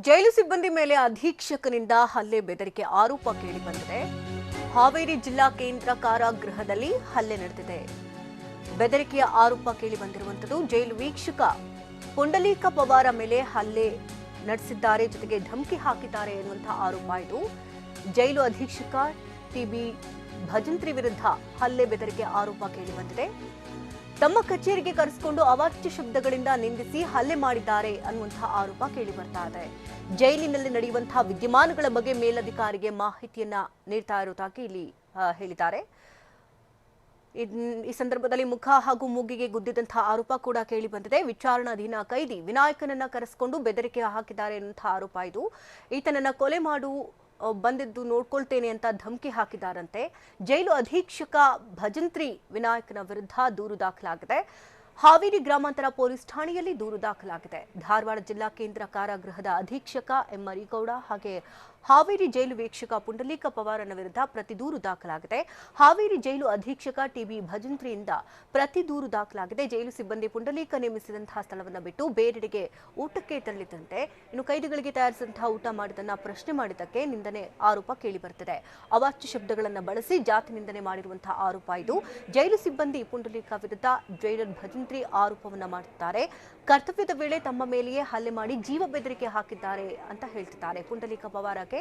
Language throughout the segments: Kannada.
ಜೈಲು ಸಿಬ್ಬಂದಿ ಮೇಲೆ ಅಧೀಕ್ಷಕನಿಂದ ಹಲ್ಲೆ ಬೆದರಿಕೆ ಆರೋಪ ಕೇಳಿಬಂದಿದೆ. ಹಾವೇರಿ ಜಿಲ್ಲಾ ಕೇಂದ್ರ ಕಾರಾಗೃಹದಲ್ಲಿ ಹಲ್ಲೆ ನಡೆದಿದೆ. ಬೆದರಿಕೆಯ ಆರೋಪ ಕೇಳಿಬಂದಿರುವಂತದ್ದು ಜೈಲು ವೀಕ್ಷಕ ಪುಂಡಲೀಕ ಪವಾರ ಮೇಲೆ ಹಲ್ಲೆ ನಡೆಸಿದ್ದಾರೆ, ಜೊತೆಗೆ ಧಮಕಿ ಹಾಕಿದ್ದಾರೆ ಎನ್ನುವಂತಹ ಆರೋಪ ಇದು. ಜೈಲು ಅಧೀಕ್ಷಕ ಟಿಬಿ ಭಜಂತ್ರಿ ವಿರುದ್ಧ ಹಲ್ಲೆ ಬೆದರಿಕೆ ಆರೋಪ ಕೇಳಿಬಂದಿದೆ. ತಮ್ಮ ಕಚೇರಿಗೆ ಕರೆಸಿಕೊಂಡು ಅವಾಚ್ಯ ಶಬ್ದಗಳಿಂದ ನಿಂದಿಸಿ ಹಲ್ಲೆ ಮಾಡಿದ್ದಾರೆ ಅನ್ನುವಂತಹ ಆರೋಪ ಕೇಳಿ ಬರ್ತಾ ಇದೆ. ಜೈಲಿನಲ್ಲಿ ನಡೆಯುವಂತಹ ವಿದ್ಯಮಾನಗಳ ಬಗ್ಗೆ ಮೇಲಧಿಕಾರಿಗೆ ಮಾಹಿತಿಯನ್ನ ನೀಡ್ತಾ ಇರುವುದಾಗಿ ಇಲ್ಲಿ ಹೇಳಿದ್ದಾರೆ. ಈ ಸಂದರ್ಭದಲ್ಲಿ ಮುಖ ಹಾಗೂ ಮೂಗಿಗೆ ಗುದ್ದಿದಂತಹ ಆರೋಪ ಕೂಡ ಕೇಳಿ ಬಂದಿದೆ. ವಿಚಾರಣಾಧೀನ ಕೈದಿ ವಿನಾಯಕನನ್ನ ಕರೆಸಿಕೊಂಡು ಬೆದರಿಕೆ ಹಾಕಿದ್ದಾರೆ ಎನ್ನುವಂತಹ ಆರೋಪ ಇದು. ಈತನನ್ನ ಕೊಲೆ ಮಾಡು ಬಂದಿದ್ದು ನೋಡ್ಕೊಳ್ತೇನೆ ಅಂತ ಧಮಕಿ ಹಾಕಿದ್ದಾರಂತೆ. ಜೈಲು ಅಧೀಕ್ಷಕ ಭಜಂತ್ರಿ ವಿನಾಯಕನ ವಿರುದ್ಧ ದೂರು ದಾಖಲಾಗಿದೆ. ಹಾವೇರಿ ಗ್ರಾಮಾಂತರ ಪೊಲೀಸ್ ಠಾಣೆಯಲ್ಲಿ ದೂರು ದಾಖಲಾಗಿದೆ. ಧಾರವಾಡ ಜಿಲ್ಲಾ ಕೇಂದ್ರ ಕಾರಾಗೃಹದ ಅಧೀಕ್ಷಕ ಎಂ ಮರಿಗೌಡ ಹಾಗೆ ಹಾವೇರಿ ಜೈಲು ವೀಕ್ಷಕ ಪುಂಡಲೀಕ ಪವಾರನ ವಿರುದ್ಧ ಪ್ರತಿ ದೂರು ದಾಖಲಾಗಿದೆ. ಹಾವೇರಿ ಜೈಲು ಅಧೀಕ್ಷಕ ಟಿಬಿ ಭಜಂತ್ರಿಯಿಂದ ಪ್ರತಿ ದೂರು ದಾಖಲಾಗಿದೆ. ಜೈಲು ಸಿಬ್ಬಂದಿ ಪುಂಡಲೀಕ ನೇಮಿಸಿದಂತಹ ಸ್ಥಳವನ್ನು ಬಿಟ್ಟು ಬೇರೆಡೆಗೆ ಊಟಕ್ಕೆ ತೆರಳಿದಂತೆ ಇನ್ನು ಕೈದಿಗಳಿಗೆ ತಯಾರಿಸಿದಂತಹ ಊಟ ಮಾಡಿದ್ದನ್ನ ಪ್ರಶ್ನೆ ಮಾಡಿದ್ದಕ್ಕೆ ನಿಂದನೆ ಆರೋಪ ಕೇಳಿಬರ್ತಿದೆ. ಅವಾಚ್ಯ ಶಬ್ದಗಳನ್ನು ಬಳಸಿ ಜಾತಿ ನಿಂದನೆ ಮಾಡಿರುವಂತಹ ಆರೋಪ ಇದು. ಜೈಲು ಸಿಬ್ಬಂದಿ ಪುಂಡಲೀಕ ವಿರುದ್ಧ ಜೈಲರ್ ಭಜಂತ್ರಿ ಆರೋಪವನ್ನ ಮಾಡುತ್ತಾರೆ. ಕರ್ತವ್ಯದ ವೇಳೆ ತಮ್ಮ ಮೇಲೆಯೇ ಹಲ್ಲೆ ಮಾಡಿ ಜೀವ ಬೆದರಿಕೆ ಹಾಕಿದ್ದಾರೆ ಅಂತ ಹೇಳ್ತಿದ್ದಾರೆ. ಪುಂಡಲೀಕ ಪವಾರಕ್ಕೆ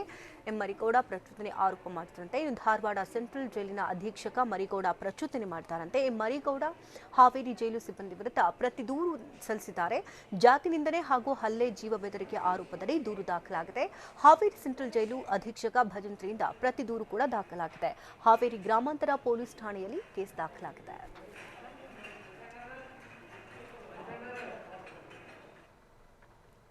ಎಂ ಮರಿಗೌಡ ಪ್ರಚೋದನೆ ಆರೋಪ ಮಾಡ್ತಾರಂತೆ. ಇನ್ನು ಧಾರವಾಡ ಸೆಂಟ್ರಲ್ ಜೈಲಿನ ಅಧೀಕ್ಷಕ ಮರಿಗೌಡ ಪ್ರಚೋದನೆ ಮಾಡ್ತಾರಂತೆ. ಎಂ ಮರಿಗೌಡ ಹಾವೇರಿ ಜೈಲು ಸಿಬ್ಬಂದಿ ವಿರುದ್ಧ ಪ್ರತಿ ದೂರು ಸಲ್ಲಿಸಿದ್ದಾರೆ. ಜಾತಿ ನಿಂದನೆ ಹಾಗೂ ಹಲ್ಲೆ ಜೀವ ಬೆದರಿಕೆ ಆರೋಪದಡಿ ದೂರು ದಾಖಲಾಗಿದೆ. ಹಾವೇರಿ ಸೆಂಟ್ರಲ್ ಜೈಲು ಅಧೀಕ್ಷಕ ಭಜಂತ್ರಿಯಿಂದ ಪ್ರತಿ ದೂರು ಕೂಡ ದಾಖಲಾಗಿದೆ. ಹಾವೇರಿ ಗ್ರಾಮಾಂತರ ಪೊಲೀಸ್ ಠಾಣೆಯಲ್ಲಿ ಕೇಸ್ ದಾಖಲಾಗಿದೆ.